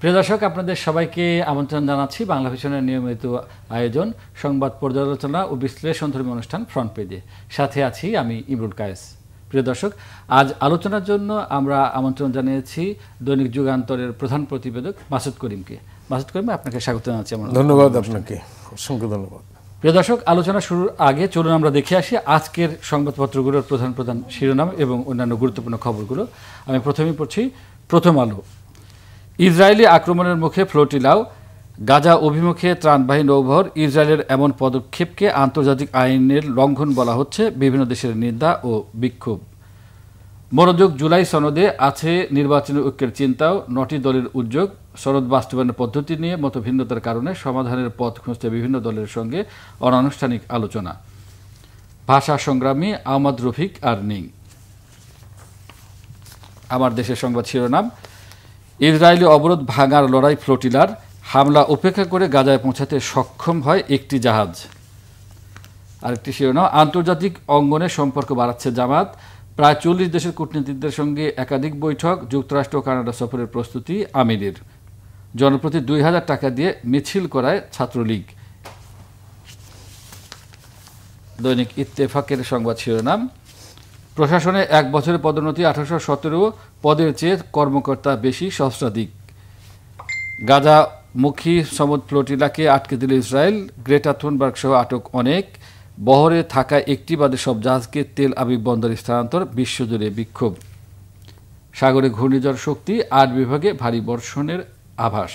প্রিয় দর্শক, আপনাদের সবাইকে আমন্ত্রণ জানাচ্ছি বাংলা ভিশনের নিয়মিত আয়োজন সংবাদ পর্যালোচনা ও বিশ্লেষণধর্মী অনুষ্ঠান ফ্রন্ট পেজে। সাথে আছি আমি ইমরুল কায়েস। প্রিয় দর্শক, আজ আলোচনার জন্য আমরা আমন্ত্রণ জানিয়েছি দৈনিক যুগান্তরের প্রধান প্রতিবেদক মাসুদ করিমকে। মাসুদ করিম, আপনাকে স্বাগত জানাচ্ছি। ধন্যবাদ আপনাকে, অসংখ্য ধন্যবাদ। প্রিয় দর্শক, আলোচনা শুরুর আগে চলুন আমরা দেখে আসি আজকের সংবাদপত্রগুলোর প্রধান প্রধান শিরোনাম এবং অন্যান্য গুরুত্বপূর্ণ খবরগুলো। আমি প্রথমেই পড়ছি প্রথম আলো। ইসরায়েলি আক্রমণের মুখে ফ্লোটিলাও, গাজা অভিমুখে ত্রাণবাহী নৌবহর। ইসরায়েলের এমন পদক্ষেপকে আন্তর্জাতিক আইনের লঙ্ঘন বলা হচ্ছে, বিভিন্ন দেশের নিন্দা ও বিক্ষোভ। মনোযোগ জুলাই সনদে আছে নির্বাচনী ঐক্যের চিন্তাও, 9টি দলের উদ্যোগ। সনদ বাস্তবায়নের পদ্ধতি নিয়ে মতভিন্নতার কারণে সমাধানের পথ খুঁজতে বিভিন্ন দলের সঙ্গে অনানুষ্ঠানিক আলোচনা। ভাষা সংগ্রামী আহমদ রফিক আর নেই। আমার দেশের সংবাদ শিরোনাম, ইসরায়েলি অবরোধ ভাঙার লড়াই ফ্লোটিলার, হামলা উপেক্ষা করে গাজায় পৌঁছাতে সক্ষম হয় একটি জাহাজ। আরেকটি শিরোনাম, আন্তর্জাতিক অঙ্গনে সম্পর্ক বাড়াচ্ছে জামাত, প্রায় 40 দেশের কূটনীতিকদের সঙ্গে একাধিক বৈঠক। যুক্তরাষ্ট্র ও কানাডা সফরের প্রস্তুতি আমিরের। জনপ্রতি 2000 টাকা দিয়ে মিছিল করায় ছাত্রলীগ। দৈনিক ইত্তেফাকের সংবাদ শিরোনাম, প্রশাসনে 1 বছরের পদোন্নতি, 1817 পদের চেয়ে কর্মকর্তা বেশি, সহস্রাধিক। গাজামুখী সমুদ ফ্লোটিলাকে আটকে দিল ইসরায়েল, গ্রেটা থুনবার্গ সহ আটক অনেক। বহরে থাকা একটি বাদে সব জাহাজকে তেল আবিব বন্দরে স্থানান্তর, বিশ্বজুড়ে বিক্ষোভ। সাগরে ঘূর্ণিঝড় শক্তি, 8 বিভাগে ভারী বর্ষণের আভাস।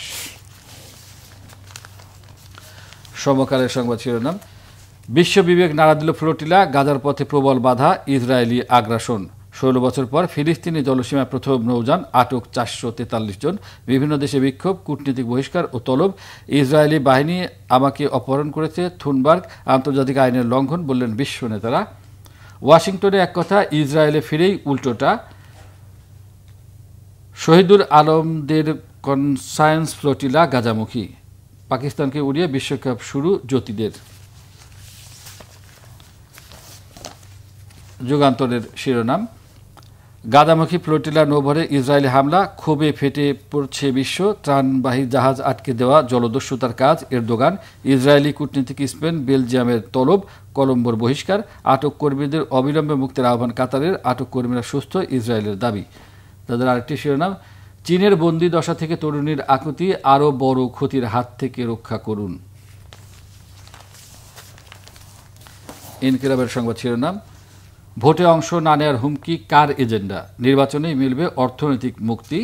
সমকালের সংবাদ শিরোনাম, বিশ্ববিবেক নাড়া দিল ফ্লোটিলা, গাজার পথে প্রবল বাধা, ইসরায়েলি আগ্রাসন। 16 বছর পর ফিলিস্তিনি জলসীমায় প্রথম নৌযান, আটক 443 জন। বিভিন্ন দেশে বিক্ষোভ, কূটনীতিক বহিষ্কার ও তলব। ইসরায়েলি বাহিনী আমাকে অপহরণ করেছে, থুনবার্গ আন্তর্জাতিক আইনের লঙ্ঘন বললেন বিশ্ব নেতারা। ওয়াশিংটনে এক কথা, ইসরায়েলে ফিরেই উল্টোটা। শহীদুল আলমদের কনসায়েন্স ফ্লোটিলা গাজামুখী, পাকিস্তানকে উড়িয়ে বিশ্বকাপ শুরু জ্যোতিদের। যুগান্তরের শিরোনাম, গাজামুখী ফ্লোটিলা নৌবহরে ইসরায়েলি হামলা, ক্ষোভে ফেটে পড়ছে বিশ্ব। ত্রাণবাহী জাহাজ আটকে দেওয়া জলদস্যুতার কাজ এরদোগান। ইসরায়েলি কূটনীতিক স্পেন বেলজিয়ামের তলব, কলম্বোর বহিষ্কার। আটক কর্মীদের অবিলম্বে মুক্তির আহ্বান কাতারের, আটক কর্মীরা সুস্থ, ইসরায়েলের দাবি। তাদের আরেকটি শিরোনাম, চীনের বন্দি দশা থেকে তরুণীর আকুতি, আরও বড় ক্ষতির হাত থেকে রক্ষা করুন। ইনকিলাবের সংবাদ শিরোনাম, ভোটে অংশ না নেওয়ার হুমকি কার এজেন্ডা, নির্বাচনেই মিলবে অর্থনৈতিক মুক্তি।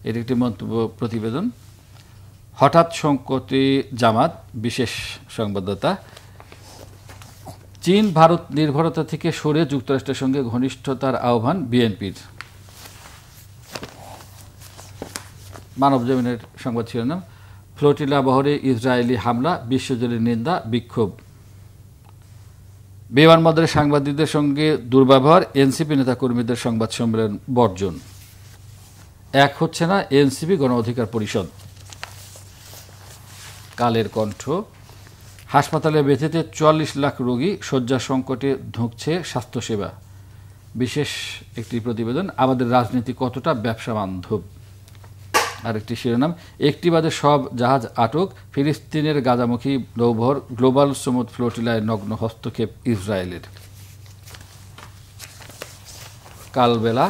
এর একটি মন্তব্য প্রতিবেদন। হঠাৎ সংকটে জামাত, বিশেষ সংবাদদাতা। চীন ভারত নির্ভরতা থেকে সরে যুক্তরাষ্ট্রের সঙ্গে ঘনিষ্ঠতার আহ্বান বিএনপির। মানবজমিনের সংবাদ শিরোনাম, ফ্লোটিলা বহরে ইসরায়েলি হামলা, বিশ্বজুড়ে নিন্দা, বিক্ষোভ। বিমানবন্দরে সাংবাদিকদের সঙ্গে দুর্ব্যবহার, এনসিপি নেতাকর্মীদের সংবাদ সম্মেলন বর্জন। এক হচ্ছে না এনসিপি গণ অধিকার পরিষদ। কালের কণ্ঠ, হাসপাতালে বেঁধেতে 44 লাখ রোগী, শয্যা সংকটে ধুঁকছে স্বাস্থ্যসেবা। বিশেষ একটি প্রতিবেদন, আমাদের রাজনীতি কতটা ব্যবসা বান্ধব। আরেকটি শিরোনাম, একটি বাদে সব জাহাজ আটক, ফিলিস্তিনের গাজামুখী নৌবহর, গ্লোবাল সমুদ ফ্লোটিলায় নগ্ন হস্তক্ষেপ ইসরায়েলের। কালবেলা,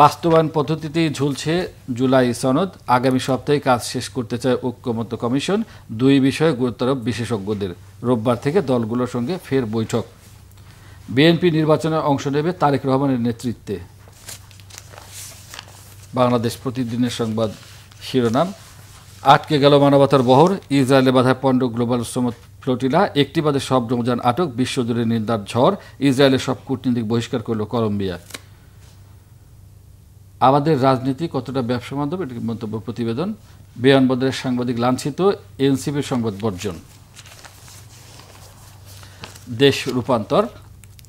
বাস্তবায়ন পদ্ধতিতেই ঝুলছে জুলাই সনদ, আগামী সপ্তাহে কাজ শেষ করতে চায় ঐক্যমত্য কমিশন। 2 বিষয়ে গুরুত্বারোপ বিশেষজ্ঞদের। রোববার থেকে দলগুলোর সঙ্গে ফের বৈঠক। বিএনপি নির্বাচনে অংশ নেবে তারেক রহমানের নেতৃত্বে। বাংলাদেশ প্রতিদিনের সংবাদ শিরোনাম, আটকে গেল মানবতার বহর, ইসরায়েলে বাধায় পণ্ড গ্লোবাল সমুদ ফ্লোটিলা, একটি বাদে সব নৌযান আটক, বিশ্বজুড়ে নিন্দার ঝড়। ইসরায়েলের সব কূটনীতিক বহিষ্কার করল কলম্বিয়া। আমাদের রাজনীতি কতটা ব্যবসা বান্ধব, এটি মন্তব্য প্রতিবেদন। বিমানবন্দরের সাংবাদিক লাঞ্ছিত, এনসিপির সংবাদ বর্জন। দেশ রূপান্তর,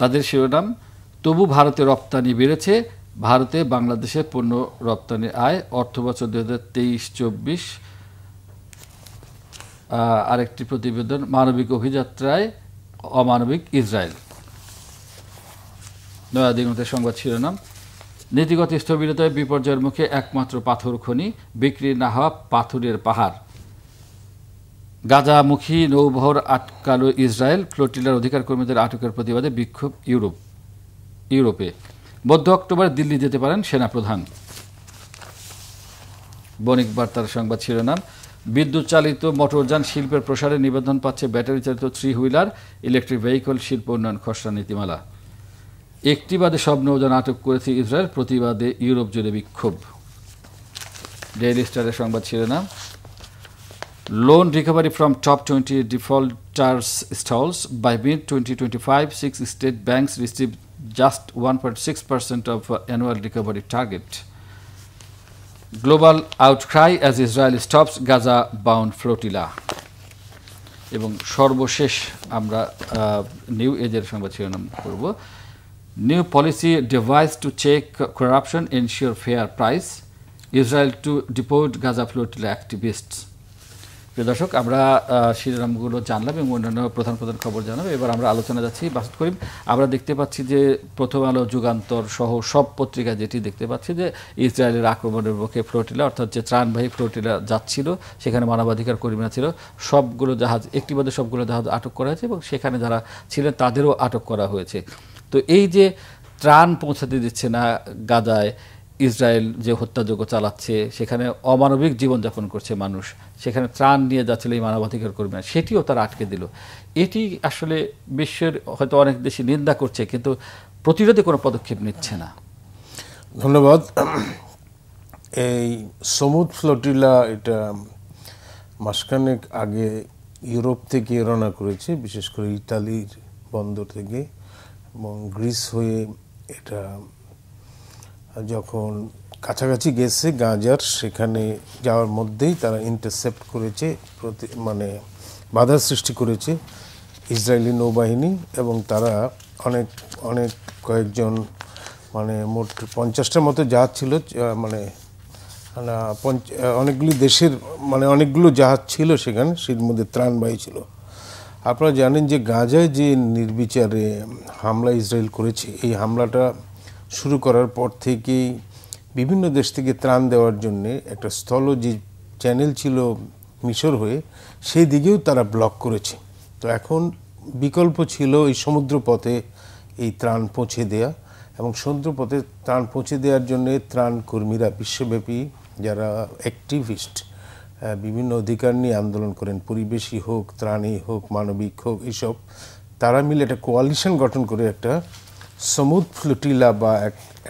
তাদের শিরোনাম, তবু ভারতে রপ্তানি বেড়েছে, ভারতে বাংলাদেশের পণ্য রপ্তানির আয় অর্থবছর 2023-24। আরেকটি প্রতিবেদন, মানবিক অভিযাত্রায় অমানবিক ইসরায়েল। নয়াদিগন্তের সংবাদ শিরোনাম, নীতিগত স্থবিরতায় বিপর্যয়ের মুখে একমাত্র পাথর খনি, বিক্রি না হওয়া পাথরের পাহাড়। গাজামুখী নৌবহর আটকালো ইসরায়েল, ফ্লোটিলার অধিকার কর্মীদের আটকের প্রতিবাদে বিক্ষোভ ইউরোপে। মধ্য অক্টোবর দিল্লি যেতে পারেন সেনাপ্রধান। বণিক বার্তার সংবাদ শিরোনাম, বিদ্যুৎ চালিত মোটরযান শিল্পের প্রসারে নিবন্ধন পাচ্ছে ব্যাটারি চালিত থ্রি হুইলার, ইলেকট্রিক ভেহিকল শিল্প উন্নয়ন খসড়া নীতিমালা। একটি বাদে সব নৌযান আটক করেছে ইসরায়েল, প্রতিবাদে ইউরোপ জুড়ে বিক্ষোভ। ডেইলি স্টারের সংবাদ শিরোনাম, loan recovery from top 20 defaulters stalls by mid 2025, 6 state banks receive just 1.6% of annual recovery target. Global outcry as Israel stops Gaza-bound flotilla. এবং সর্বশেষ আমরা নিউ এজের সংবাদ শিরোনাম করব, new policy device to check corruption, ensure fair price, Israel to deport Gaza flotilla activists. প্রিয় দর্শক, আমরা শিরোনামগুলো জানলাম এবং অন্যান্য প্রধান খবর জানাবো। এবার আমরা আলোচনা যাচ্ছি বাসুদ করিম। আমরা দেখতে পাচ্ছি যে প্রথম আলো, যুগান্তর সহ সব পত্রিকায় যেটি দেখতে পাচ্ছি যে ইসরায়েলের আক্রমণের মুখে ফ্লোটিলা, অর্থাৎ যে ত্রাণবাহী ফ্লোটিলা যাচ্ছিল, সেখানে মানবাধিকার কর্মীরা ছিল, সবগুলো জাহাজ, একটি বাদে সবগুলো জাহাজ আটক করা হয়েছে এবং সেখানে যারা ছিলেন তাদেরও আটক করা হয়েছে। তো এই যে ত্রাণ পৌঁছাতে দিচ্ছে না গাজায়, ইসরায়েল যে হত্যাযজ্ঞ চালাচ্ছে, সেখানে অমানবিক জীবনযাপন করছে মানুষ, সেখানে ত্রাণ নিয়ে যাচ্ছিল এই মানবাধিকার কর্মীরা, সেটিও তারা আটকে দিল। এটি আসলে বিশ্বের হয়তো অনেক দেশই নিন্দা করছে, কিন্তু প্রতিরোধে কোনো পদক্ষেপ নিচ্ছে না। ধন্যবাদ। এই সমুদ্র ফ্লোটিলা এটা মাসখানেক আগে ইউরোপ থেকে রওনা করেছে, বিশেষ করে ইতালির বন্দর থেকে, এবং গ্রিস হয়ে এটা যখন কাছাকাছি গেছে গাজার, সেখানে যাওয়ার মধ্যেই তারা ইন্টারসেপ্ট করেছে, মানে বাধার সৃষ্টি করেছে ইসরায়েলি নৌবাহিনী, এবং তারা অনেক কয়েকজন, মানে মোট 50টার মতো জাহাজ ছিল, মানে অনেকগুলি দেশের, মানে অনেকগুলো জাহাজ ছিল সেখানে, সের মধ্যে ত্রাণবাহী ছিল। আপনারা জানেন যে গাজায় যে নির্বিচারে হামলা ইসরায়েল করেছে, এই হামলাটা শুরু করার পর থেকেই বিভিন্ন দেশ থেকে ত্রাণ দেওয়ার জন্য একটা স্থলজ চ্যানেল ছিল মিশর হয়ে, সেই দিকেও তারা ব্লক করেছে। তো এখন বিকল্প ছিল এই সমুদ্রপথে এই ত্রাণ পৌঁছে দেয়া, এবং সমুদ্রপথে ত্রাণ পৌঁছে দেওয়ার জন্য ত্রাণ কর্মীরা বিশ্বব্যাপী যারা অ্যাক্টিভিস্ট, বিভিন্ন অধিকার নিয়ে আন্দোলন করেন, পরিবেশই হোক, ত্রাণই হোক, মানবিক হোক, এইসব, তারা মিলে একটা কোয়ালিশন গঠন করে একটা সমুদ্র ফ্লোটিলা বা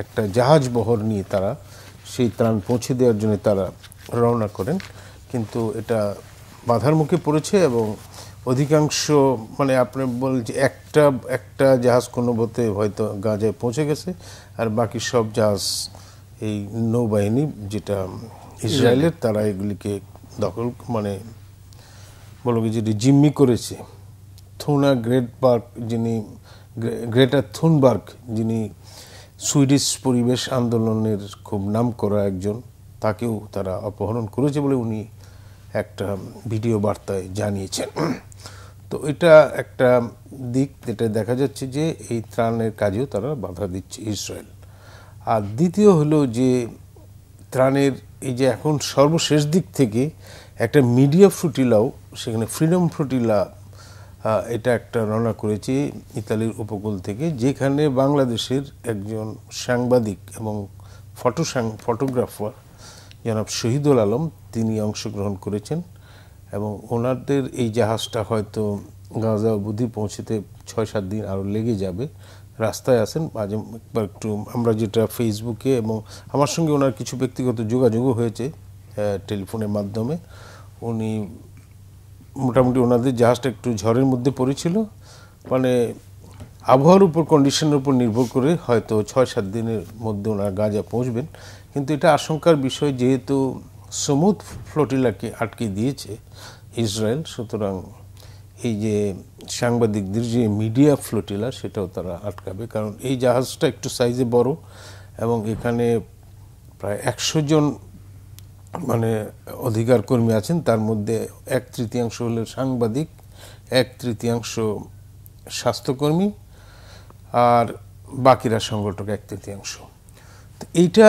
একটা জাহাজ বহর নিয়ে তারা সেই ত্রাণ পৌঁছে দেওয়ার জন্য তারা রওনা করেন। কিন্তু এটা বাধার মুখে পড়েছে এবং অধিকাংশ, মানে আপনি বলেন যে একটা জাহাজ কোনো মতে হয়তো গাজায় পৌঁছে গেছে, আর বাকি সব জাহাজ এই নৌবাহিনী যেটা ইসরায়েলের, তারা এগুলিকে দখল, মানে বলো যেটি জিম্মি করেছে। থুনা গ্রেটা থুনবার্গ, যিনি সুইডিশ পরিবেশ আন্দোলনের খুব নামকরা একজন, তাকেও তারা অপহরণ করেছে বলে উনি একটা ভিডিও বার্তায় জানিয়েছেন। তো এটা একটা দিক, যেটা দেখা যাচ্ছে যে এই ত্রাণের কাজেও তারা বাধা দিচ্ছে ইসরায়েল। আর দ্বিতীয় হলো যে ত্রাণের এই যে এখন সর্বশেষ দিক থেকে একটা মিডিয়া ফ্লোটিলাও, সেখানে ফ্রিডম ফ্লোটিলা, এটা একটা রওনা করেছে ইতালির উপকূল থেকে, যেখানে বাংলাদেশের একজন সাংবাদিক এবং ফটোগ্রাফার জনাব শহীদুল আলম, তিনি অংশগ্রহণ করেছেন। এবং ওনাদের এই জাহাজটা হয়তো গাজা অবধি পৌঁছতে 6-7 দিন আরও লেগে যাবে, রাস্তায় আছেন। মাঝে একবার একটু আমরা যেটা ফেসবুকে, এবং আমার সঙ্গে ওনার কিছু ব্যক্তিগত যোগাযোগও হয়েছে টেলিফোনের মাধ্যমে, উনি মোটামুটি ওনাদের জাহাজটা একটু ঝড়ের মধ্যে পড়েছিল, মানে আবহাওয়ার উপর, কন্ডিশনের উপর নির্ভর করে হয়তো 6-7 দিনের মধ্যে ওনারা গাজা পৌঁছবেন। কিন্তু এটা আশঙ্কার বিষয়, যেহেতু সমুদ্র ফ্লোটিলাকে আটকে দিয়েছে ইসরায়েল, সুতরাং এই যে সাংবাদিকদের যে মিডিয়া ফ্লোটিলা, সেটাও তারা আটকাবে। কারণ এই জাহাজটা একটু সাইজে বড়, এবং এখানে প্রায় 100 জন মানে অধিকার কর্মী আছেন, তার মধ্যে 1/3 হলেন সাংবাদিক, 1/3 স্বাস্থ্যকর্মী, আর বাকিরা সংগঠক 1/3। এইটা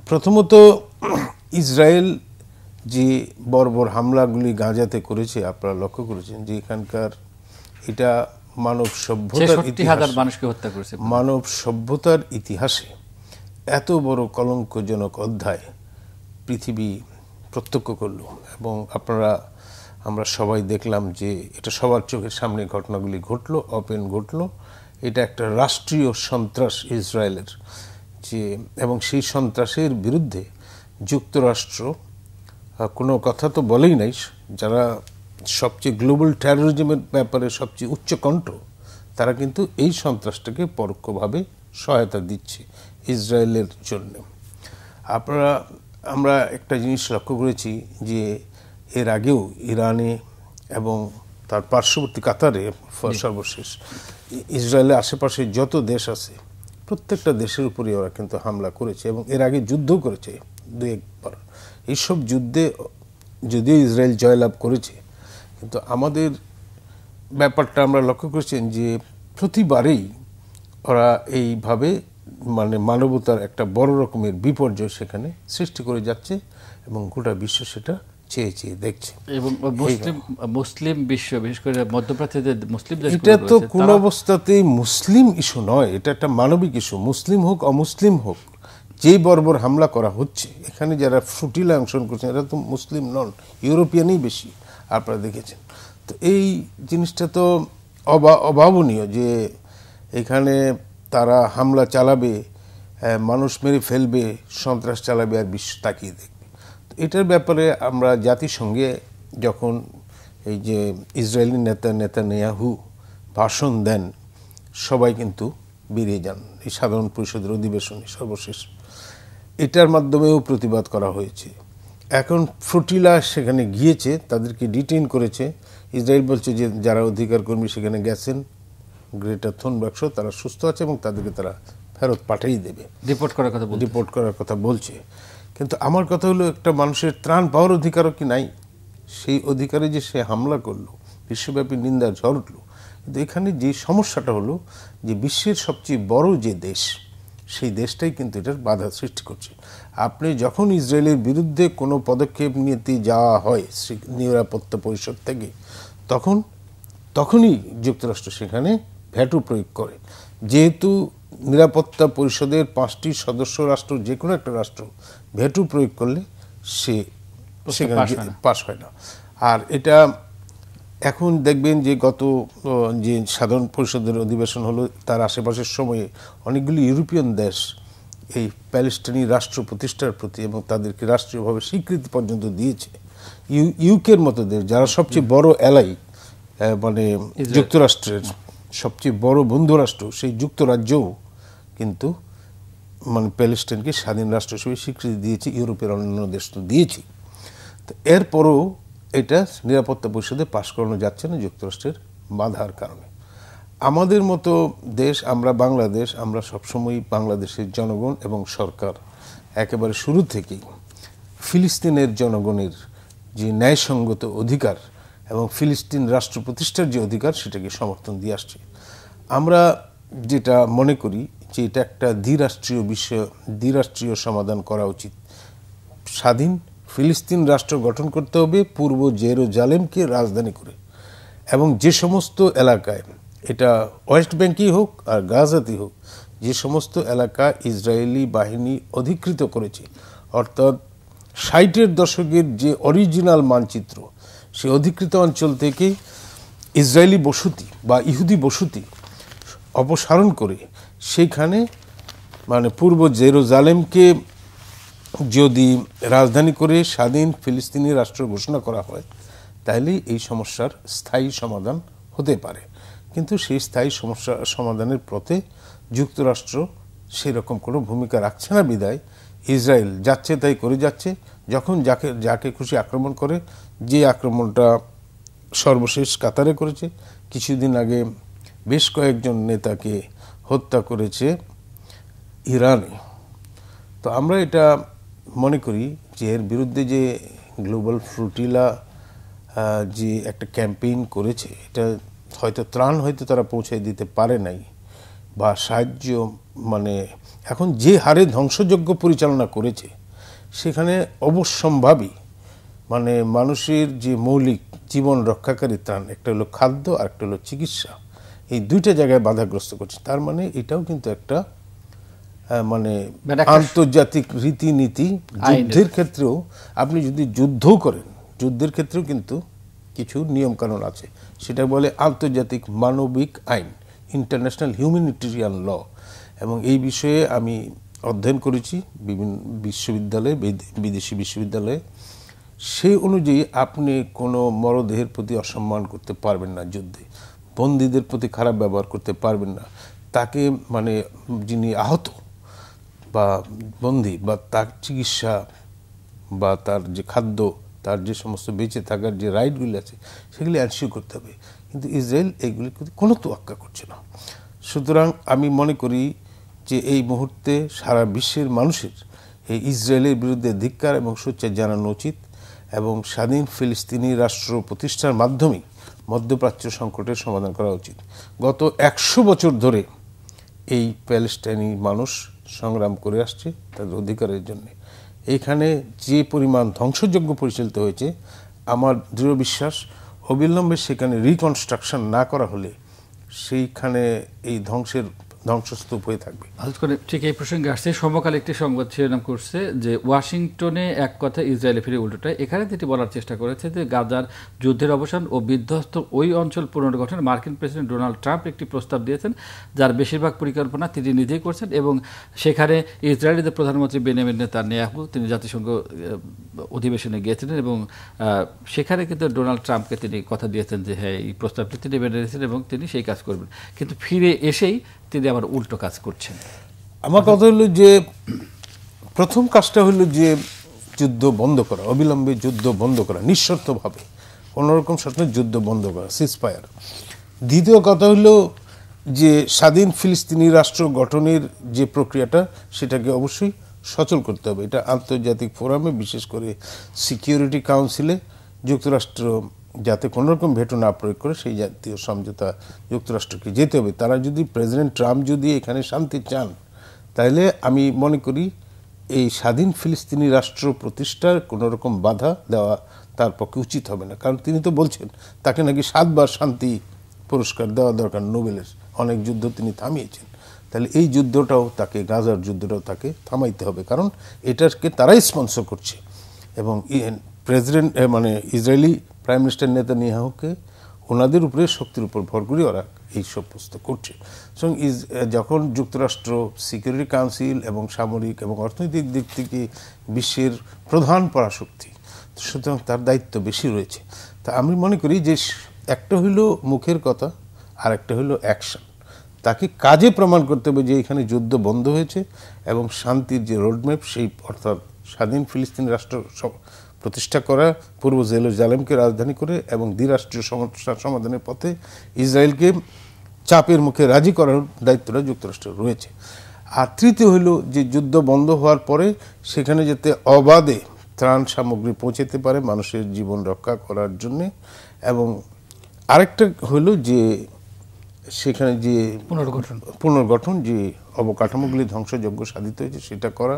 প্রথমত ইসরায়েল যে বর্বর হামলাগুলি গাজাতে করেছে, আপনারা লক্ষ্য করেছেন যে এখানকার এটা মানব সভ্যতার ইতিহাসে, মানুষকে হত্যা করেছে, মানব সভ্যতার ইতিহাসে এত বড় কলঙ্কজনক অধ্যায় পৃথিবী প্রত্যক্ষ করল। এবং আমরা সবাই দেখলাম যে এটা সবার চোখের সামনে ঘটনাগুলি ঘটলো, ওপেন ঘটলো। এটা একটা রাষ্ট্রীয় সন্ত্রাস ইসরায়েলের, যে এবং সেই সন্ত্রাসের বিরুদ্ধে যুক্তরাষ্ট্র কোনো কথা তো বলেই নাই, যারা সবচেয়ে গ্লোবাল টেরোরিজমের ব্যাপারে সবচেয়ে উচ্চকণ্ঠ, তারা কিন্তু এই সন্ত্রাসটাকে পরোক্ষভাবে সহায়তা দিচ্ছে ইসরায়েলের জন্য। আমরা একটা জিনিস লক্ষ্য করেছি যে এর আগেও ইরানে এবং তার পার্শ্ববর্তী কাতারে সর্বশেষ ইসরায়েলের আশেপাশে যত দেশ আছে প্রত্যেকটা দেশের উপরে ওরা কিন্তু হামলা করেছে এবং এর আগে যুদ্ধ করেছে দু একবার। এইসব যুদ্ধে যদিও ইসরায়েল জয়লাভ করেছে, কিন্তু আমাদের ব্যাপারটা আমরা লক্ষ্য করেছেন যে প্রতিবারেই ওরা এইভাবে মানবতার একটা বড় রকমের বিপর্যয় সেখানে সৃষ্টি করে যাচ্ছে এবং গোটা বিশ্ব সেটা চেয়ে চেয়ে দেখছে। এবং মুসলিম বিশ্ব, বিশেষ করে মধ্যপ্রাচ্যের মুসলিম দেশ, এটা তো কোন অবস্থাতেই মুসলিম ইস্যু নয়, এটা একটা মানবিক ইস্যু। মুসলিম হোক অমুসলিম হোক, যে বর্বর হামলা করা হচ্ছে, এখানে যারা ফ্রুটিলা অংশগ্রহণ করছেন এরা তো মুসলিম নন, ইউরোপিয়ানই বেশি, আপনারা দেখেছেন। তো এই জিনিসটা তো অভাবনীয় যে এখানে তারা হামলা চালাবে, মানুষ মেরে ফেলবে, সন্ত্রাস চালাবে, আর বিশ্ব তাকিয়ে দেখবে। তো এটার ব্যাপারে আমরা জাতিসংঘে যখন এই যে ইসরায়েলি নেতানিয়াহু ভাষণ দেন, সবাই কিন্তু বেরিয়ে যান এই সাধারণ পরিষদের অধিবেশনে সর্বশেষ। এটার মাধ্যমেও প্রতিবাদ করা হয়েছে। এখন ফ্রুটিলা সেখানে গিয়েছে, তাদেরকে ডিটেইন করেছে। ইসরায়েল বলছে যে যারা অধিকার কর্মী সেখানে গেছেন, গ্রেটা থুনবার্গ, তারা সুস্থ আছে এবং তাদেরকে তারা ফেরত পাঠিয়ে দেবে, রিপোর্ট করার কথা বলছে। কিন্তু আমার কথা হলো, একটা মানুষের ত্রাণ পাওয়ার অধিকারও কি নাই? সেই অধিকারে যে সে হামলা করলো, বিশ্বব্যাপী নিন্দার ঝড় উঠলো। কিন্তু এখানে যে সমস্যাটা হলো যে বিশ্বের সবচেয়ে বড় যে দেশ, সেই দেশটাই কিন্তু এটার বাধা সৃষ্টি করছে। আপনি যখন ইসরায়েলের বিরুদ্ধে কোনো পদক্ষেপ নিতে যাওয়া হয় নিরাপত্তা পরিষদ থেকে, তখনই যুক্তরাষ্ট্র সেখানে ভ্যাটু প্রয়োগ করে। যেহেতু নিরাপত্তা পরিষদের 5টি সদস্য রাষ্ট্র, যে কোনো একটা রাষ্ট্র ভ্যাটু প্রয়োগ করলে সে সেখানে পাশ হয় না। আর এটা এখন দেখবেন যে গত যে সাধারণ পরিষদের অধিবেশন হলো, তার আশেপাশের সময়ে অনেকগুলি ইউরোপিয়ান দেশ এই প্যালেস্টাইনি রাষ্ট্র প্রতিষ্ঠার প্রতি এবং তাদেরকে রাষ্ট্রীয়ভাবে স্বীকৃতি পর্যন্ত দিয়েছে। ইউকের মতো দেশ, যারা সবচেয়ে বড় এলাই, যুক্তরাষ্ট্রের সবচেয়ে বড় বন্ধু রাষ্ট্র, সেই যুক্তরাজ্যও কিন্তু প্যালেস্টাইনকে স্বাধীন রাষ্ট্র হিসেবে স্বীকৃতি দিয়েছে। ইউরোপের অন্যান্য দেশ তো দিয়েছে। তো এরপরও এটা নিরাপত্তা পরিষদে পাশ করানো যাচ্ছে না যুক্তরাষ্ট্রের বাধার কারণে। আমাদের মতো দেশ, আমরা বাংলাদেশ, আমরা সবসময় বাংলাদেশের জনগণ এবং সরকার একেবারে শুরু থেকেই ফিলিস্তিনের জনগণের যে ন্যায়সঙ্গত অধিকার এবং ফিলিস্তিন রাষ্ট্র প্রতিষ্ঠার যে অধিকার, সেটাকে সমর্থন দিয়ে আসছে। আমরা যেটা মনে করি যে এটা একটা দ্বিরাষ্ট্রীয় সমাধান করা উচিত। স্বাধীন ফিলিস্তিন রাষ্ট্র গঠন করতে হবে পূর্ব জেরুজালেমকে রাজধানী করে, এবং যে সমস্ত এলাকায়, এটা ওয়েস্ট ব্যাংকই হোক আর গাজাতেই হোক, যে সমস্ত এলাকা ইসরায়েলি বাহিনী অধিকৃত করেছে, অর্থাৎ 60-এর দশকের যে অরিজিনাল মানচিত্র, সে অধিকৃত অঞ্চল থেকে ইসরায়েলি বসতি বা ইহুদি বসতি অপসারণ করে সেইখানে পূর্ব জেরুজালেমকে যদি রাজধানী করে স্বাধীন ফিলিস্তিনি রাষ্ট্র ঘোষণা করা হয়, তাহলে এই সমস্যার স্থায়ী সমাধান হতে পারে। কিন্তু সেই স্থায়ী সমস্যা সমাধানের পথে যুক্তরাষ্ট্র সেরকম কোনো ভূমিকা রাখছে না বিধায় ইসরায়েল যাচ্ছে তাই করে যাচ্ছে। যখন যাকে খুশি আক্রমণ করে, যে আক্রমণটা সর্বশেষ কাতারে করেছে, কিছুদিন আগে বেশ কয়েকজন নেতাকে হত্যা করেছে ইরানে। তো আমরা এটা মনে করি যে এর বিরুদ্ধে যে গ্লোবাল ফ্রুটিলা যে একটা ক্যাম্পেইন করেছে, এটা হয়তো ত্রাণ তারা পৌঁছে দিতে পারে নাই, বা সাহায্য এখন যে হারে ধ্বংসযজ্ঞ পরিচালনা করেছে সেখানে অবশ্যম্ভাবী মানে মানুষের যে মৌলিক জীবন রক্ষাকারী ত্রাণ, একটা হলো খাদ্য আর একটা হলো চিকিৎসা, এই দুইটা জায়গায় বাধাগ্রস্ত করছে। তার মানে এটাও কিন্তু একটা মানে আন্তর্জাতিক রীতিনীতি। যুদ্ধের ক্ষেত্রেও আপনি যদি যুদ্ধও করেন, যুদ্ধের ক্ষেত্রেও কিন্তু কিছু নিয়মকানুন আছে, সেটা বলে আন্তর্জাতিক মানবিক আইন, ইন্টারন্যাশনাল হিউম্যানিটেরিয়ান ল। এবং এই বিষয়ে আমি অধ্যয়ন করেছি বিভিন্ন বিশ্ববিদ্যালয়ে, বিদেশি বিশ্ববিদ্যালয়ে। সেই অনুযায়ী আপনি কোনো মরদেহের প্রতি অসম্মান করতে পারবেন না যুদ্ধে, বন্দীদের প্রতি খারাপ ব্যবহার করতে পারবেন না, তাকে মানে যিনি আহত বা বন্দী বা তার চিকিৎসা বা তার যে খাদ্য, তার যে সমস্ত বেঁচে থাকার যে রাইটগুলি আছে সেগুলি এনশিওর করতে হবে। কিন্তু ইসরায়েল এইগুলি কোনো তোয়াক্কা করছে না। সুতরাং আমি মনে করি যে এই মুহূর্তে সারা বিশ্বের মানুষের এই ইসরায়েলের বিরুদ্ধে ধিক্কার এবং সোচ্চার জানানো উচিত এবং স্বাধীন ফিলিস্তিনি রাষ্ট্র প্রতিষ্ঠার মাধ্যমেই মধ্যপ্রাচ্য সংকটের সমাধান করা উচিত। গত 100 বছর ধরে এই প্যালেস্টাইনি মানুষ সংগ্রাম করে আসছে তাদের অধিকারের জন্য। এইখানে যে পরিমাণ ধ্বংসযজ্ঞ পরিচালিত হয়েছে, আমার দৃঢ় বিশ্বাস অবিলম্বে সেখানে রিকনস্ট্রাকশন না করা হলে সেইখানে এই ধ্বংসস্তূপ হয়ে থাকবে। ঠিক এই প্রসঙ্গে আসছে, সমকাল একটি সংবাদ শিরোনাম করছে যে ওয়াশিংটনে এক কথা ইসরায়েলে ফিরে উল্টোটা। এখানে যেটি বলার চেষ্টা করেছে যে গাজার যুদ্ধের অবসান ও বিধ্বস্ত ওই অঞ্চল পুনর্গঠনে মার্কিন প্রেসিডেন্ট ডোনাল্ড ট্রাম্প একটি প্রস্তাব দিয়েছেন, যার বেশিরভাগ পরিকল্পনা তিনি নিজেই করছেন। এবং সেখানে ইসরায়েলের প্রধানমন্ত্রী বেনিয়ামিন নেতানিয়াহু তিনি জাতিসংঘ অধিবেশনে গিয়েছিলেন এবং সেখানে কিন্তু ডোনাল্ড ট্রাম্পকে তিনি কথা দিয়েছেন যে হ্যাঁ এই প্রস্তাবটি তিনি মেনে নিয়েছেন এবং তিনি সেই কাজ করবেন। কিন্তু ফিরে এসেই তিনি আবার উল্টো কাজ করছেন। আমার কথা হলো যে প্রথম কাজটা হলো যে যুদ্ধ বন্ধ করা, অবিলম্বে যুদ্ধ বন্ধ করা, নিঃশর্তভাবে কোনোরকম শর্তে যুদ্ধ বন্ধ করা, সিজফায়ার। দ্বিতীয় কথা হলো যে স্বাধীন ফিলিস্তিনি রাষ্ট্র গঠনের যে প্রক্রিয়াটা সেটাকে অবশ্যই সচল করতে হবে। এটা আন্তর্জাতিক ফোরামে, বিশেষ করে সিকিউরিটি কাউন্সিলে যুক্তরাষ্ট্র যাতে কোনোরকম ভেটো না প্রয়োগ করে সেই জাতীয় সমঝোতা যুক্তরাষ্ট্রকে যেতে হবে। তারা যদি প্রেসিডেন্ট ট্রাম্প যদি এখানে শান্তি চান তাহলে আমি মনে করি এই স্বাধীন ফিলিস্তিনি রাষ্ট্র প্রতিষ্ঠার কোনোরকম বাধা দেওয়া তার পক্ষে উচিত হবে না। কারণ তিনি তো বলছেন তাকে নাকি 7 বার শান্তি পুরস্কার দেওয়া দরকার, নোবেলের। অনেক যুদ্ধ তিনি থামিয়েছেন, তাহলে এই যুদ্ধটাও তাকে, গাজার যুদ্ধটাও তাকে থামাইতে হবে, কারণ এটাকে তারাই স্পন্সর করছে। এবং প্রেসিডেন্ট মানে ইসরায়েলি প্রাইম মিনিস্টার নেতানিয়াহুকে ওনাদের উপরে, শক্তির উপর ভর করে ওরা এই সব প্রস্তুত করছে। সুতরাং যখন যুক্তরাষ্ট্র সিকিউরিটি কাউন্সিল এবং সামরিক এবং অর্থনৈতিক দিক থেকে বিশ্বের প্রধান পরাশক্তি, সুতরাং তার দায়িত্ব বেশি রয়েছে। তা আমি মনে করি যে একটা হইল মুখের কথা আর একটা হইল অ্যাকশন। তাকে কাজে প্রমাণ করতে হবে যে এখানে যুদ্ধ বন্ধ হয়েছে এবং শান্তির যে রোডম্যাপ, সেই অর্থাৎ স্বাধীন ফিলিস্তিনি রাষ্ট্র প্রতিষ্ঠা করা, পূর্ব জেরুজালেমকে রাজধানী করে এবং দ্বিরাষ্ট্রীয় সমস্যার সমাধানের পথে ইসরায়েলকে চাপের মুখে রাজি করার দায়িত্বটা যুক্তরাষ্ট্রের রয়েছে। আর তৃতীয় হইল যে যুদ্ধ বন্ধ হওয়ার পরে সেখানে যাতে অবাধে ত্রাণ সামগ্রী পৌঁছাতে পারে মানুষের জীবন রক্ষা করার জন্যে। এবং আরেকটা হইল যে সেখানে যে পুনর্গঠন, যে অবকাঠামোগুলি ধ্বংসযজ্ঞ সাধিত হয়েছে সেটা করা,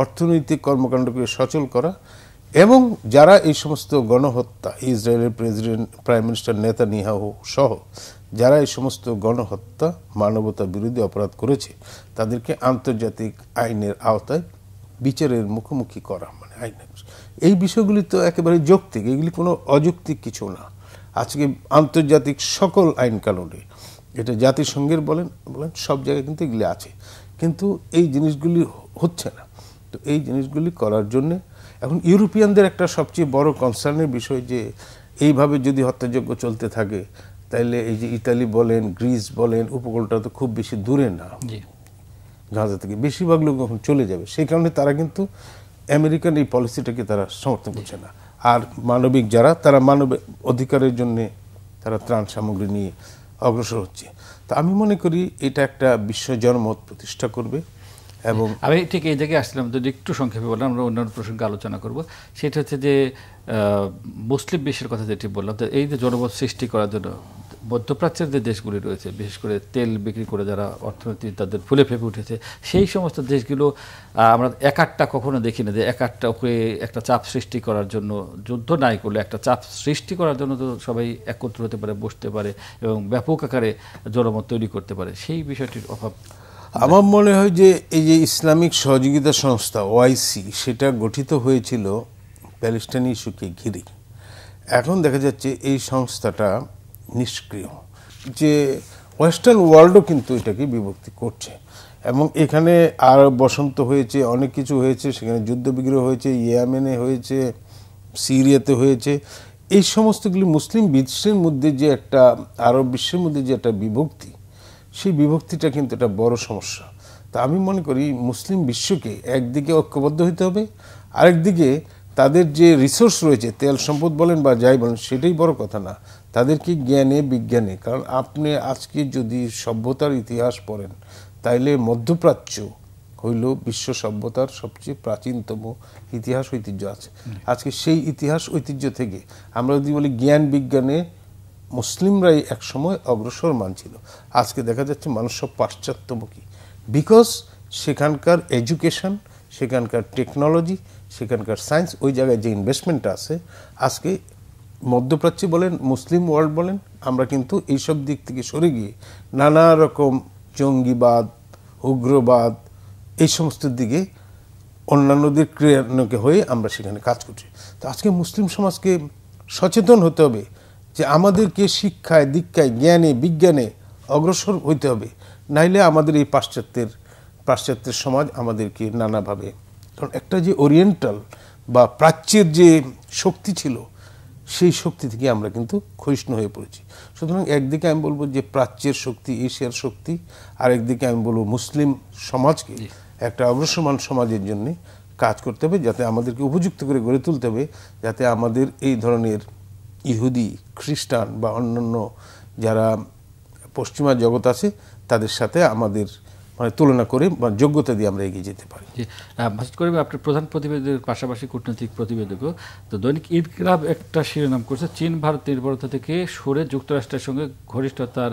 অর্থনৈতিক কর্মকাণ্ডকে সচল করা, এবং যারা এই সমস্ত গণহত্যা, ইসরায়েলের প্রাইম মিনিস্টার নেতানিয়াহু সহ যারা এই সমস্ত গণহত্যা, মানবতা বিরোধী অপরাধ করেছে তাদেরকে আন্তর্জাতিক আইনের আওতায় বিচারের মুখোমুখি করা, মানে আইনের এই বিষয়গুলি তো একেবারে যৌক্তিক, এগুলি কোনো অযৌক্তিক কিছু না। আজকে আন্তর্জাতিক সকল আইন কানুনে, এটা জাতিসংঘের বলেন সব জায়গায় কিন্তু এগুলি আছে, কিন্তু এই জিনিসগুলি হচ্ছে না। তো এই জিনিসগুলি করার জন্যে এখন ইউরোপিয়ানদের একটা সবচেয়ে বড় কনসার্নের বিষয় যে এইভাবে যদি হত্যাযজ্ঞ চলতে থাকে তাইলে এই যে ইতালি বলেন, গ্রিস বলেন, উপকূলটা তো খুব বেশি দূরে না গাজা থেকে, বেশিরভাগ লোক যখন চলে যাবে। সেই কারণে তারা কিন্তু আমেরিকান এই পলিসিটাকে তারা সমর্থন করছে না। আর মানবিক যারা, তারা মানব অধিকারের জন্যে তারা ত্রাণ সামগ্রী নিয়ে অগ্রসর হচ্ছে। তা আমি মনে করি এটা একটা বিশ্ব জনমত প্রতিষ্ঠা করবে। এবং আমি ঠিক এই জায়গায় আসছিলাম, যদি একটু সংক্ষেপে বললাম, আমরা অন্যান্য প্রসঙ্গে আলোচনা করব। সেটা হচ্ছে যে মুসলিম বিশ্বের কথা যেটি বললাম, এই যে জনমত সৃষ্টি করার জন্য মধ্যপ্রাচ্যের যে দেশগুলি রয়েছে, বিশেষ করে তেল বিক্রি করে যারা অর্থনীতি তাদের ফুলে ফেপে উঠেছে, সেই সমস্ত দেশগুলো আমরা একাট্টা কখনো দেখি না যে একাট্টা হয়ে একটা চাপ সৃষ্টি করার জন্য, যুদ্ধ নাই করলে একটা চাপ সৃষ্টি করার জন্য তো সবাই একত্র হতে পারে, বসতে পারে এবং ব্যাপক আকারে জনমত তৈরি করতে পারে, সেই বিষয়টির অভাব। আমার মনে হয় যে এই যে ইসলামিক সহযোগিতা সংস্থা ওআইসি, সেটা গঠিত হয়েছিল প্যালেস্টাইন ইস্যুকে ঘিরে। এখন দেখা যাচ্ছে এই সংস্থাটা নিষ্ক্রিয়, যে ওয়েস্টার্ন ওয়ার্ল্ডও কিন্তু এটাকে বিভক্তি করছে এবং এখানে আর বসন্ত হয়েছে, অনেক কিছু হয়েছে, সেখানে যুদ্ধবিগ্রহ হয়েছে, ইয়েমেনে হয়েছে, সিরিয়াতে হয়েছে। এই সমস্তগুলি মুসলিম বিশ্বের মধ্যে যে একটা, আরব বিশ্বের মধ্যে যে একটা বিভক্তি, সেই বিভক্তিটা কিন্তু একটা বড় সমস্যা। তা আমি মনে করি মুসলিম বিশ্বকে একদিকে ঐক্যবদ্ধ হতে হবে, আরেকদিকে তাদের যে রিসোর্স রয়েছে, তেল সম্পদ বলেন বা যাই বলেন, সেটাই বড় কথা না, তাদেরকে জ্ঞানে বিজ্ঞানে। কারণ আপনি আজকে যদি সভ্যতার ইতিহাস পড়েন, তাইলে মধ্যপ্রাচ্য হইল বিশ্ব সভ্যতার সবচেয়ে প্রাচীনতম ইতিহাস ঐতিহ্য আছে। আজকে সেই ইতিহাস ঐতিহ্য থেকে আমরা যদি বলি জ্ঞান বিজ্ঞানে মুসলিমরাই একসময় অগ্রসর মান ছিল, আজকে দেখা যাচ্ছে মানুষ সব পাশ্চাত্যমুখী। বিকজ সেখানকার এডুকেশন, সেখানকার টেকনোলজি, সেখানকার সায়েন্স, ওই জায়গায় যে ইনভেস্টমেন্টটা আছে, আজকে মধ্যপ্রাচ্যে বলেন, মুসলিম ওয়ার্ল্ড বলেন, আমরা কিন্তু এইসব দিক থেকে সরে গিয়ে নানা রকম জঙ্গিবাদ, উগ্রবাদ, এই সমস্ত দিকে অন্যান্যদের ক্রিয়ান্বয়ে হয়ে আমরা সেখানে কাজ করছি। তো আজকে মুসলিম সমাজকে সচেতন হতে হবে যে আমাদেরকে শিক্ষায়, দীক্ষায়, জ্ঞানে, বিজ্ঞানে অগ্রসর হইতে হবে, নাইলে আমাদের এই পাশ্চাত্যের সমাজ আমাদেরকে নানাভাবে, কারণ একটা যে ওরিয়েন্টাল বা প্রাচ্যের যে শক্তি ছিল, সেই শক্তি থেকে আমরা কিন্তু ক্ষয়িষ্ণু হয়ে পড়েছি। সুতরাং একদিকে আমি বলবো যে প্রাচ্যের শক্তি, এশিয়ার শক্তি, আর একদিকে আমি বলবো মুসলিম সমাজকে একটা অগ্রসরমান সমাজের জন্য কাজ করতে হবে, যাতে আমাদেরকে উপযুক্ত করে গড়ে তুলতে হবে, যাতে আমাদের এই ধরনের ইহুদি, খ্রিস্টান বা অন্যান্য যারা পশ্চিমা জগৎ আছে, তাদের সাথে আমাদের মানে তুলনা করে বা যোগ্যতা দিয়ে আমরা এগিয়ে যেতে পারি। মাসুদ করিম, আপনার প্রধান প্রতিবেদকের পাশাপাশি কূটনৈতিক প্রতিবেদকও তো দৈনিক ইনকিলাব একটা শিরোনাম করছে, চীন ভারত নির্ভরতা থেকে সরে যুক্তরাষ্ট্রের সঙ্গে ঘনিষ্ঠতার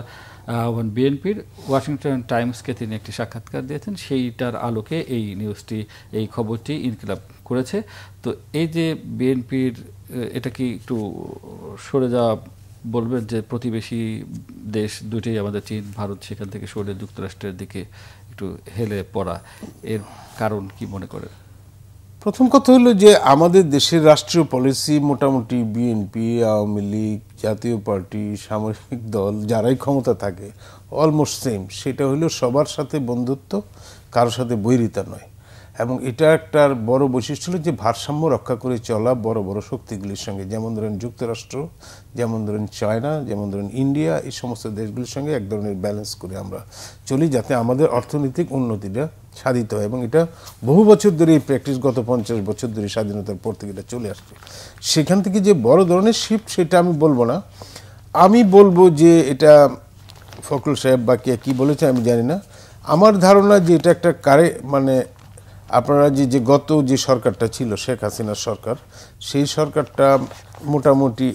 আহ্বান বিএনপির। ওয়াশিংটন টাইমসকে তিনি একটি সাক্ষাৎকার দিয়েছেন, সেইটার আলোকে এই নিউজটি, এই খবরটি ইনকিলাব করেছে। তো এই যে বিএনপির, এটা কি একটু সরে যাওয়া বলবেন যে প্রতিবেশী দেশ দুটোই আমাদের, চীন ভারত, সেখান থেকে সরে যুক্তরাষ্ট্রের দিকে একটু হেলে পড়া, এর কারণ কি মনে করেন? প্রথম কথা হলো যে আমাদের দেশের রাষ্ট্রীয় পলিসি মোটামুটি বিএনপি, আওয়ামী লীগ, জাতীয় পার্টি, সামরিক দল যারাই ক্ষমতা থাকে অলমোস্ট সেম। সেটা হলো সবার সাথে বন্ধুত্ব, কারোর সাথে বৈরিতা নয়। এবং এটা একটা বড় বৈশিষ্ট্য হলো যে ভারসাম্য রক্ষা করে চলা বড় বড় শক্তিগুলির সঙ্গে, যেমন ধরেন যুক্তরাষ্ট্র, যেমন ধরেন চায়না, যেমন ধরেন ইন্ডিয়া, এই সমস্ত দেশগুলির সঙ্গে এক ধরনের ব্যালেন্স করে আমরা চলি, যাতে আমাদের অর্থনৈতিক উন্নতিটা সাধিত হয়। এবং এটা বহু বছর ধরে এই প্র্যাকটিস, গত 50 বছর ধরে স্বাধীনতার পর থেকে এটা চলে আসছে। সেখান থেকে যে বড় ধরনের শিফট, সেটা আমি বলবো না। আমি বলবো যে এটা ফখরুল সাহেব বা কে কী বলেছে আমি জানি না, আমার ধারণা যে এটা একটা মানে আপনারা যে গত যে সরকারটা ছিল, শেখ হাসিনার সরকার, সেই সরকারটা মোটামুটি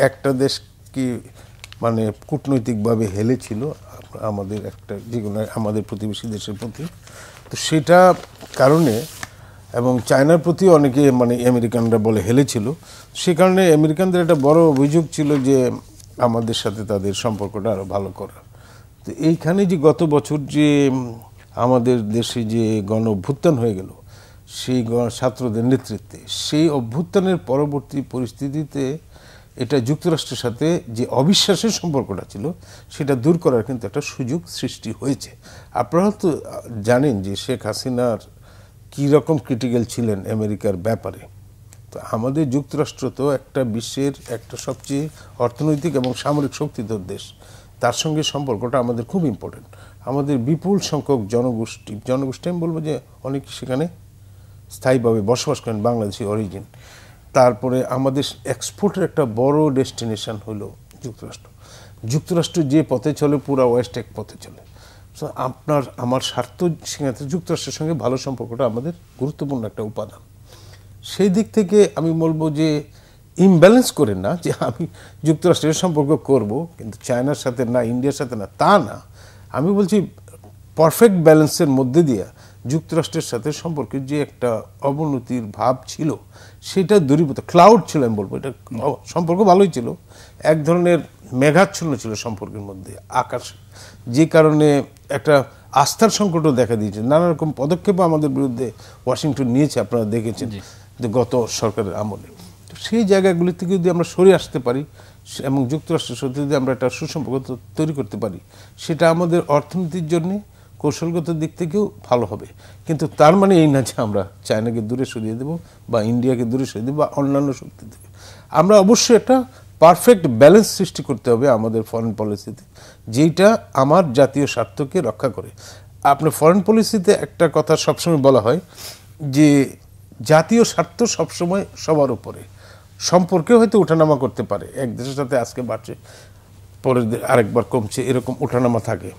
একটা দেশকে মানে কূটনৈতিকভাবে হেলেছিল, আমাদের একটা যেগুলো আমাদের প্রতিবেশী দেশের প্রতি। তো সেটা কারণে, এবং চায়নার প্রতি অনেকে মানে আমেরিকানরা বলে হেলেছিল, সে কারণে আমেরিকানদের একটা বড় অভিযোগ ছিল যে আমাদের সাথে তাদের সম্পর্কটা আরও ভালো করা। তো এইখানে যে গত বছর যে আমাদের দেশে যে গণ অভ্যুত্থান হয়ে গেল, সেই ছাত্রদের নেতৃত্বে, সেই অভ্যুত্থানের পরবর্তী পরিস্থিতিতে এটা যুক্তরাষ্ট্রের সাথে যে অবিশ্বাসের সম্পর্কটা ছিল, সেটা দূর করার কিন্তু একটা সুযোগ সৃষ্টি হয়েছে। আপনারা তো জানেন যে শেখ হাসিনার কী রকম ক্রিটিক্যাল ছিলেন আমেরিকার ব্যাপারে। তো আমাদের যুক্তরাষ্ট্র তো একটা বিশ্বের একটা সবচেয়ে অর্থনৈতিক এবং সামরিক শক্তিধর দেশ, তার সঙ্গে সম্পর্কটা আমাদের খুব ইম্পর্টেন্ট। আমাদের বিপুল সংখ্যক জনগোষ্ঠী আমি বলবো যে অনেক সেখানে স্থায়ীভাবে বসবাস করেন, বাংলাদেশি অরিজিন। তারপরে আমাদের এক্সপোর্টের একটা বড় ডেস্টিনেশন হলো যুক্তরাষ্ট্র। যুক্তরাষ্ট্র যে পথে চলে, পুরা ওয়েস্ট এক পথে চলে। সো আমার স্বার্থ সেখানে যুক্তরাষ্ট্রের সঙ্গে ভালো সম্পর্কটা আমাদের গুরুত্বপূর্ণ একটা উপাদান। সেই দিক থেকে আমি বলবো যে ইমব্যালেন্স করে না যে আমি যুক্তরাষ্ট্রের সম্পর্ক করব কিন্তু চায়নার সাথে না, ইন্ডিয়ার সাথে না, তা না। আমি বলছি পারফেক্ট ব্যালেন্সের মধ্যে দিয়ে যুক্তরাষ্ট্রের সাথে সম্পর্কের যে একটা অবনতির ভাব ছিল সেটা দূরীভূত, ক্লাউড ছিল আমি বলবো। এটা সম্পর্ক ভালোই ছিল, এক ধরনের মেঘাচ্ছন্ন ছিল সম্পর্কের মধ্যে আকাশ, যে কারণে একটা আস্থার সংকটও দেখা দিয়েছে। নানা রকম পদক্ষেপও আমাদের বিরুদ্ধে ওয়াশিংটন নিয়েছে, আপনারা দেখেছেন গত সরকারের আমলে। তো সেই জায়গাগুলি থেকে যদি আমরা সরে আসতে পারি এবং যুক্তরাষ্ট্রের সাথে যদি আমরা একটা সুসম্পর্ক তৈরি করতে পারি, সেটা আমাদের অর্থনীতির জন্য কৌশলগত দিক থেকেও ভালো হবে। কিন্তু তার মানে এই না যে আমরা চায়নাকে দূরে সরিয়ে দেবো বা ইন্ডিয়াকে দূরে সরিয়ে দেবো বা অন্যান্য শক্তি থেকে। আমরা অবশ্যই একটা পারফেক্ট ব্যালেন্স সৃষ্টি করতে হবে আমাদের ফরেন পলিসিতে, যেটা আমার জাতীয় স্বার্থকে রক্ষা করে। আপনার ফরেন পলিসিতে একটা কথা সবসময় বলা হয় যে জাতীয় স্বার্থ সবসময় সবার উপরে, সম্পর্কে হয়তো ওঠানামা করতে পারে, এক দেশের সাথে আজকে বাড়ছে পরের আরেকবার কমছে, এরকম ওঠানামা থাকে,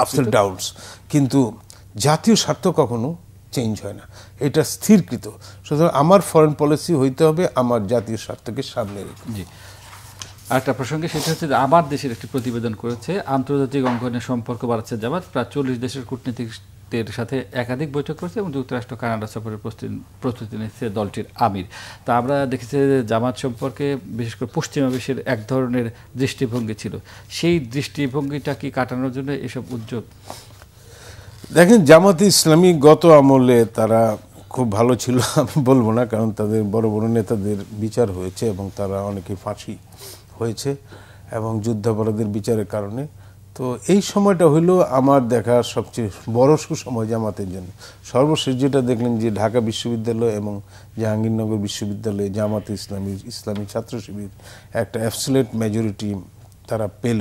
আপস এন্ড ডাউনস, কিন্তু জাতীয় স্বার্থ কখনো চেঞ্জ হয় না, এটা স্থিরকৃত। সুতরাং আমার ফরেন পলিসি হইতে হবে আমার জাতীয় স্বার্থকে সামনে রেখে। জি, আরেকটা প্রসঙ্গে সেটা হচ্ছে যে আমার দেশের একটি প্রতিবেদন করেছে আন্তর্জাতিক অঙ্গনে সম্পর্ক বাড়াচ্ছে জামাত, প্রায় 40 দেশের কূটনীতিকদের সাথে একাধিক বৈঠক করেছে এবং যুক্তরাষ্ট্র কানাডা সফরের প্রস্তুতি নিচ্ছে দলটির আমির। তা আমরা দেখেছি যে জামাত সম্পর্কে বিশেষ করে পশ্চিমা বিশ্বের এক ধরনের দৃষ্টিভঙ্গি ছিল, সেই দৃষ্টিভঙ্গিটা কি কাটানোর জন্য এসব উদ্যোগ? দেখেন, জামাতে ইসলামী গত আমলে তারা খুব ভালো ছিল আমি বলবো না, কারণ তাদের বড় বড় নেতাদের বিচার হয়েছে এবং তারা অনেকে ফাঁসি হয়েছে এবং যুদ্ধাপরাধের বিচারের কারণে। তো এই সময়টা হইল আমার দেখা সবচেয়ে বড় সুসময় জামাতের জন্য। সর্বশেষ যেটা দেখলেন যে ঢাকা বিশ্ববিদ্যালয় এবং জাহাঙ্গীরনগর বিশ্ববিদ্যালয়ে জামাতে ইসলামী ছাত্র শিবির একটা অ্যাবসলিউট মেজরিটি তারা পেল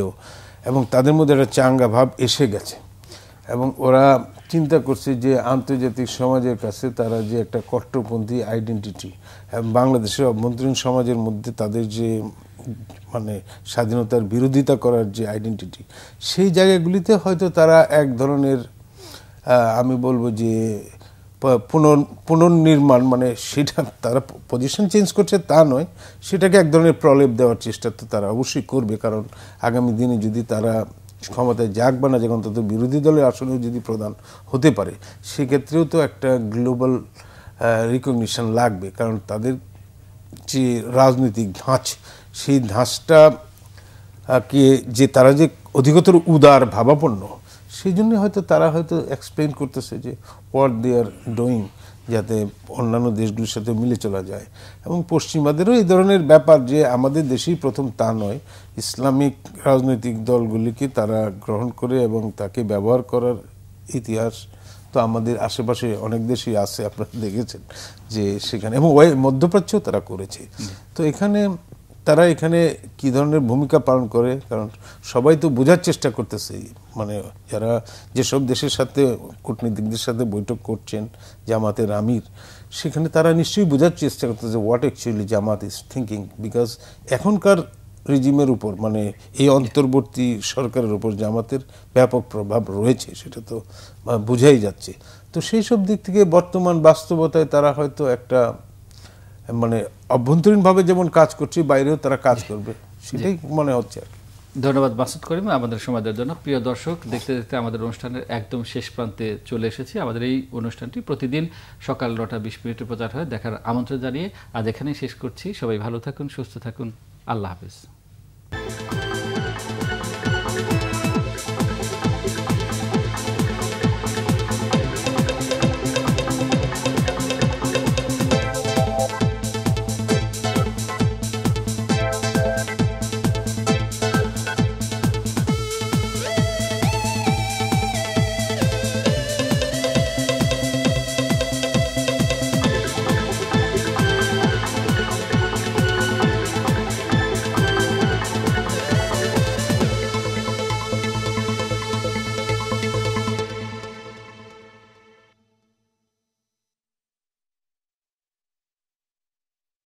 এবং তাদের মধ্যে একটা চাঙ্গা ভাব এসে গেছে এবং ওরা চিন্তা করছে যে আন্তর্জাতিক সমাজের কাছে তারা যে একটা কট্টরপন্থী আইডেন্টিটি এবং বাংলাদেশের অভ্যন্তরীণ সমাজের মধ্যে তাদের যে মানে স্বাধীনতার বিরোধিতা করার যে আইডেন্টিটি, সেই জায়গাগুলিতে হয়তো তারা এক ধরনের আমি বলবো যে পুনর্নির্মাণ, মানে সেটা তারা পজিশন চেঞ্জ করছে তা নয়, সেটাকে এক ধরনের প্রলেপ দেওয়ার চেষ্টা তো তারা অবশ্যই করবে। কারণ আগামী দিনে যদি তারা ক্ষমতায় যাক বা না যাক, অন্তত বিরোধী দলের আসনেও যদি প্রধান হতে পারে, সেক্ষেত্রেও তো একটা গ্লোবাল রিকগনিশন লাগবে। কারণ তাদের যে রাজনৈতিক ধাঁচ, সেই ধাঁচটা কে যে তারা যে অধিকতর উদার ভাবাপন্ন, সেই জন্য হয়তো তারা হয়তো এক্সপ্লেন করতেছে যে হোয়াট দে আর ডুইং, যাতে অন্যান্য দেশগুলির সাথে মিলে চলা যায়। এবং পশ্চিমাদেরও এই ধরনের ব্যাপার যে আমাদের দেশেই প্রথম তা নয়, ইসলামিক রাজনৈতিক দলগুলিকে তারা গ্রহণ করে এবং তাকে ব্যবহার করার ইতিহাস তো আমাদের আশেপাশে অনেক দেশই আছে, আপনারা দেখেছেন যে সেখানে, এবং মধ্যপ্রাচ্যও তারা করেছে। তো তারা এখানে কি ধরনের ভূমিকা পালন করে, কারণ সবাই তো বোঝার চেষ্টা করতেছে, মানে যারা যেসব দেশের সাথে কূটনীতিকদের সাথে বৈঠক করছেন জামাতের আমির, সেখানে তারা নিশ্চয়ই বোঝার চেষ্টা করতেছে what actually Jamaat is thinking. Because এখনকার রেজিমের উপর, মানে এই অন্তর্বর্তী সরকারের উপর জামাতের ব্যাপক প্রভাব রয়েছে, সেটা তো বোঝাই যাচ্ছে। তো সেই সব দিক থেকে বর্তমান বাস্তবতায় তারা হয়তো একটা মানে অভ্যন্তরীণভাবে যেমন কাজ করছে, বাইরেও তারা কাজ করবে, সেটাই মনে হচ্ছে আর কি। ধন্যবাদ মাসুদ করিম আমাদের সময় দেওয়ার জন্য। প্রিয় দর্শক, দেখতে দেখতে আমাদের অনুষ্ঠানের একদম শেষ প্রান্তে চলে এসেছি। আমাদের এই অনুষ্ঠানটি প্রতিদিন সকাল 9:20 প্রচার হয়, দেখার আমন্ত্রণ জানিয়ে আজ এখানেই শেষ করছি। সবাই ভালো থাকুন, সুস্থ থাকুন, আল্লাহ হাফেজ।